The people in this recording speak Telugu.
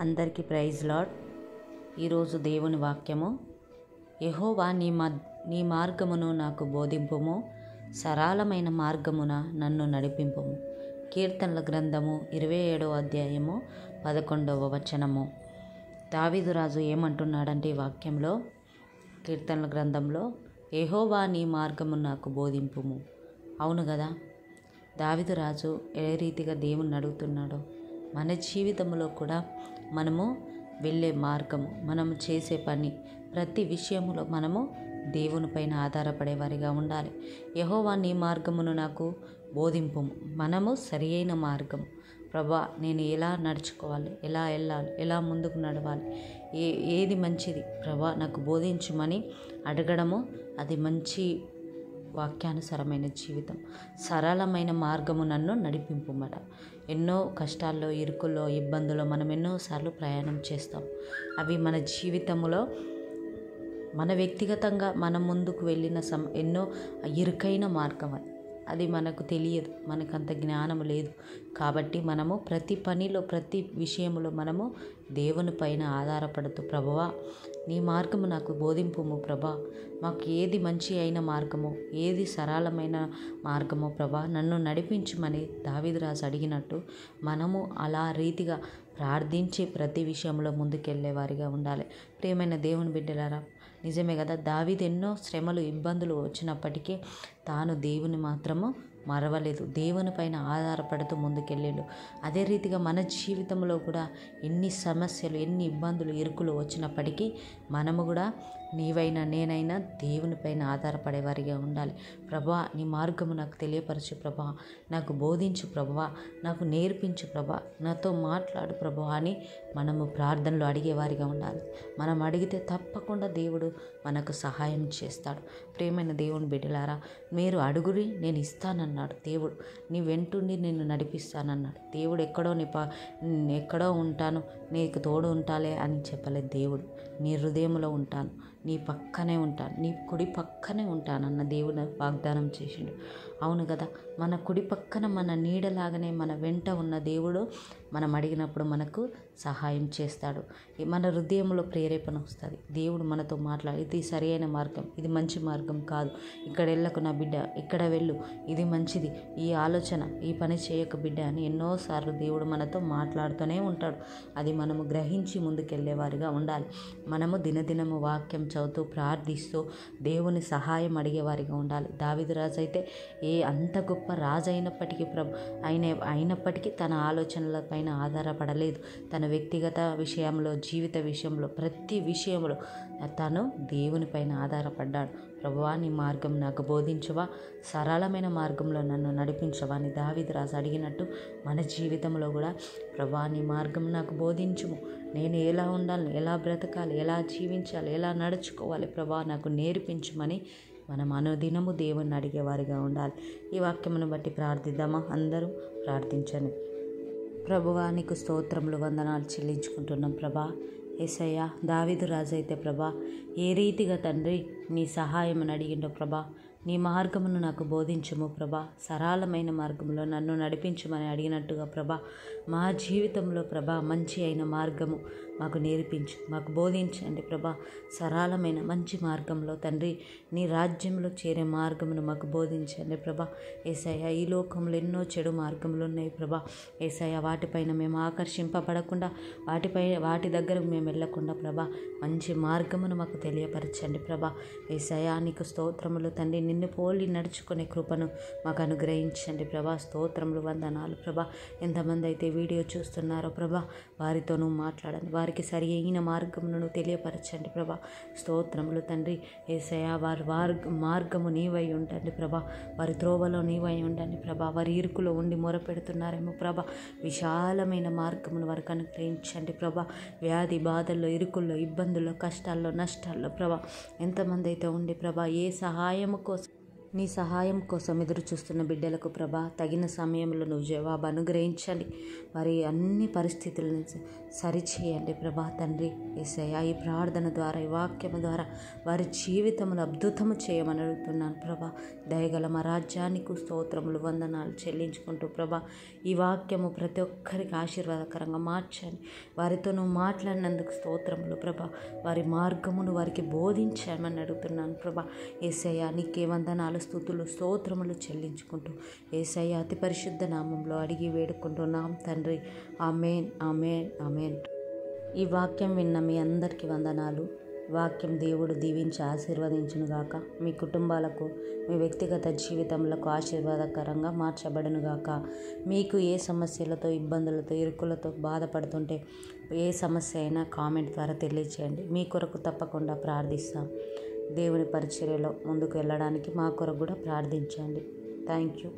అందరికీ ప్రైజ్ లార్డ్. ఈరోజు దేవుని వాక్యము, యెహోవా నీ మార్గమును నాకు బోధింపుము, సరళమైన మార్గమున నన్ను నడిపింపుము. కీర్తనల గ్రంథము 27వ అధ్యాయము 11వ వచనము. దావీదు రాజు ఏమంటున్నాడంటే ఈ వాక్యంలో, కీర్తనల గ్రంథంలో, యెహోవా నీ మార్గము నాకు బోధింపుము. అవును కదా, దావీదు రాజు ఏ రీతిగా దేవుని అడుగుతున్నాడో మన జీవితంలో కూడా మనము వెళ్ళే మార్గము, మనము చేసే పని, ప్రతి విషయంలో మనము దేవుని పైన ఆధారపడే వారిగా ఉండాలి. యెహోవా నీ మార్గమును నాకు బోధింపుము. మనము సరి అయిన మార్గము, ప్రభా నేను ఎలా నడుచుకోవాలి, ఎలా వెళ్ళాలి, ఎలా ముందుకు నడవాలి, ఏది మంచిది ప్రభా నాకు బోధించుమని అడగడము, అది మంచి వాక్యానుసారమైన జీవితం. సరళమైన మార్గము నన్ను నడిపింపుమట. ఎన్నో కష్టాల్లో, ఇరుకుల్లో, ఇబ్బందుల్లో మనం ఎన్నోసార్లు ప్రయాణం చేస్తాం. అవి మన జీవితంలో మన వ్యక్తిగతంగా మనం ముందుకు వెళ్ళిన ఎన్నో ఇరుకైన మార్గం అది మనకు తెలియదు, మనకంత జ్ఞానం లేదు. కాబట్టి మనము ప్రతి పనిలో, ప్రతి విషయంలో మనము దేవుని పైన ఆధారపడుతూ, ప్రభువా నీ మార్గము నాకు బోధింపుము ప్రభా, మాకు ఏది మంచి అయిన మార్గమో, ఏది సరళమైన మార్గమో ప్రభా నన్ను నడిపించమని దావీదు రాజు అడిగినట్టు మనము అలా రీతిగా ప్రార్థించి ప్రతి విషయంలో ముందుకెళ్ళే వారిగా ఉండాలి. ప్రియమైన దేవుని బిడ్డలారా, నిజమే కదా, దావీదు ఎన్నో శ్రమలు, ఇబ్బందులు వచ్చినప్పటికీ తాను దేవుని మాత్రము మరవలేదు, దేవుని పైన ఆధారపడుతూ ముందుకెళ్ళాడు. అదే రీతిగా మన జీవితంలో కూడా ఎన్ని సమస్యలు, ఎన్ని ఇబ్బందులు, ఇరుకులు వచ్చినప్పటికీ మనము కూడా నీవైనా నేనైనా దేవుని పైన ఆధారపడే వారిగా ఉండాలి. ప్రభా నీ మార్గము నాకు తెలియపరచు ప్రభా, నాకు బోధించు ప్రభా, నాకు నేర్పించు ప్రభా, నాతో మాట్లాడు ప్రభా అని మనము ప్రార్థనలు అడిగేవారిగా ఉండాలి. మనం అడిగితే తప్పకుండా దేవుడు మనకు సహాయం చేస్తాడు. ప్రియమైన దేవుని బిడ్డలారా, మీరు అడుగురి నేను ఇస్తానన్నాడు దేవుడు. నీ వెంటుండి నిన్ను నడిపిస్తానన్నాడు దేవుడు. ఎక్కడో ఉంటాను, నీకు తోడు ఉంటాలే అని చెప్పలేదు దేవుడు. నీ హృదయంలో ఉంటాను, నీ పక్కనే ఉంటాను, నీ కుడి పక్కనే ఉంటానన్న దేవుడు వాగ్దానం చేసిండు. అవును కదా, మన కుడి పక్కన మన నీడలాగానే మన వెంట ఉన్న దేవుడు మనం అడిగినప్పుడు మనకు సహాయం చేస్తాడు. మన హృదయంలో ప్రేరేపణ వస్తుంది. దేవుడు మనతో మాట్లాడి, ఇది సరి అయిన మార్గం, ఇది మంచి మార్గం కాదు, ఇక్కడ వెళ్ళకు నా బిడ్డ, ఇక్కడ వెళ్ళు, ఇది మంచిది, ఈ ఆలోచన, ఈ పని చేయక బిడ్డ అని ఎన్నోసార్లు దేవుడు మనతో మాట్లాడుతూనే ఉంటాడు. అది మనము గ్రహించి ముందుకెళ్ళేవారిగా ఉండాలి. మనము దినదినము వాక్యం చదువుతూ, ప్రార్థిస్తూ దేవుని సహాయం అడిగేవారిగా ఉండాలి. దావీదు రాజు అయితే అంత గొప్ప రాజు అయినప్పటికీ తన ఆలోచనల పైన ఆధారపడలేదు. తన వ్యక్తిగత విషయంలో, జీవిత విషయంలో, ప్రతి విషయంలో తను దేవుని పైన ఆధారపడ్డాడు. ప్రభువా నీ మార్గం నాకు బోధించవా, సరళమైన మార్గంలో నన్ను నడిపించవా అని దావీదు రాజు అడిగినట్టు మన జీవితంలో కూడా ప్రభువా నీ మార్గం నాకు బోధించుము, నేను ఎలా ఉండాలి, ఎలా బ్రతకాలి, ఎలా జీవించాలి, ఎలా నడుచుకోవాలి ప్రభువా నాకు నేర్పించమని మనం అనుదినము దేవుణ్ణి అడిగేవారిగా ఉండాలి. ఈ వాక్యమును బట్టి ప్రార్థిద్దామా? అందరూ ప్రార్థించండి. ప్రభువా నీకు స్తోత్రములు, వందనాలు చెల్లించుకుంటున్నాం ప్రభా. యేసయ్య, దావీదు రాజు అయితే ప్రభా ఏ రీతిగా తండ్రి నీ సహాయం అడిగిండో ప్రభా, నీ మార్గమును నాకు బోధించుము ప్రభా, సరళమైన మార్గంలో నన్ను నడిపించమని అడిగినట్టుగా ప్రభా మా జీవితంలో ప్రభా మంచి అయిన మార్గము మాకు నేర్పించు, మాకు బోధించండి ప్రభా. సరళమైన మంచి మార్గంలో తండ్రి నీ రాజ్యంలో చేరే మార్గమును మాకు బోధించండి ప్రభా. యేసయ్య, ఈ లోకంలో ఎన్నో చెడు మార్గములు ఉన్నాయి ప్రభా. యేసయ్య, వాటిపైన మేము ఆకర్షింపబడకుండా, వాటి దగ్గర మేము వెళ్ళకుండా ప్రభా మంచి మార్గమును మాకు తెలియపరచండి ప్రభా. యేసయ్య నీకు స్తోత్రములు తండ్రి. నిన్ను పోలి నడుచుకునే కృపను మాకు అనుగ్రహించండి ప్రభా. స్తోత్రములు, వందనాలు ప్రభా. ఎంతమంది అయితే వీడియో చూస్తున్నారో ప్రభా వారితో నువ్వు మాట్లాడండి, వారికి సరి అయిన మార్గమును తెలియపరచండి ప్రభా. స్తోత్రములు తండ్రి. యేసయ్య, వారి మార్గము నీవై ఉండండి ప్రభా, వారి త్రోవలో నీవై ఉండండి ప్రభా. వారి ఇరుకులో ఉండి మొరపెడుతున్నారేమో ప్రభా, విశాలమైన మార్గమును వారికి అనుగ్రహించండి ప్రభా. వ్యాధి బాధల్లో, ఇరుకుల్లో, ఇబ్బందుల్లో, కష్టాల్లో, నష్టాల్లో ప్రభా ఎంతమంది అయితే ఉండి ప్రభా ఏ సహాయము కోసం నీ సహాయం కోసం ఎదురు చూస్తున్న బిడ్డలకు ప్రభా తగిన సమయంలో నువ్వు జవాబు అనుగ్రహించండి. వారి అన్ని పరిస్థితులను సరిచేయండి ప్రభా తండ్రి. యేసయ్యా ఈ ప్రార్థన ద్వారా ఈ వాక్యము ద్వారా వారి జీవితమును అద్భుతము చేయమని అడుగుతున్నాను ప్రభా. దయగల మా రాజ్యానికి స్తోత్రములు వందనాలు చెల్లించుకుంటూ ప్రభా ఈ వాక్యము ప్రతి ఒక్కరికి ఆశీర్వాదకరంగా మార్చండి. వారితో నువ్వు మాట్లాడినందుకు స్తోత్రములు ప్రభా. వారి మార్గమును వారికి బోధించామని అడుగుతున్నాను ప్రభా. యేసయ్యా నీకే వందనాలు స్తుతులు స్తోత్రములు చెల్లించుకుంటూ యేసయ్య అతి పరిశుద్ధ నామంలో అడిగి వేడుకుంటున్నాం తండ్రి. ఆమేన్ ఆమేన్ ఆమేన్. ఈ వాక్యం విన్న మీ అందరికీ వందనాలు. వాక్యం దేవుడు దీవించి ఆశీర్వదించునుగాక. మీ కుటుంబాలకు మీ వ్యక్తిగత జీవితములకు ఆశీర్వాదకరంగా మార్చబడునుగాక. మీకు ఏ సమస్యలతో ఇబ్బందులతో ఇరుకులతో బాధపడుతుంటే ఏ సమస్య అయినా కామెంట్ ద్వారా తెలియచేయండి. మీ కొరకు తప్పకుండా ప్రార్థిస్తాం. దేవుని పరిచర్యలో ముందుకు వెళ్ళడానికి మా కొరకు కూడా ప్రార్థించండి. Thank you.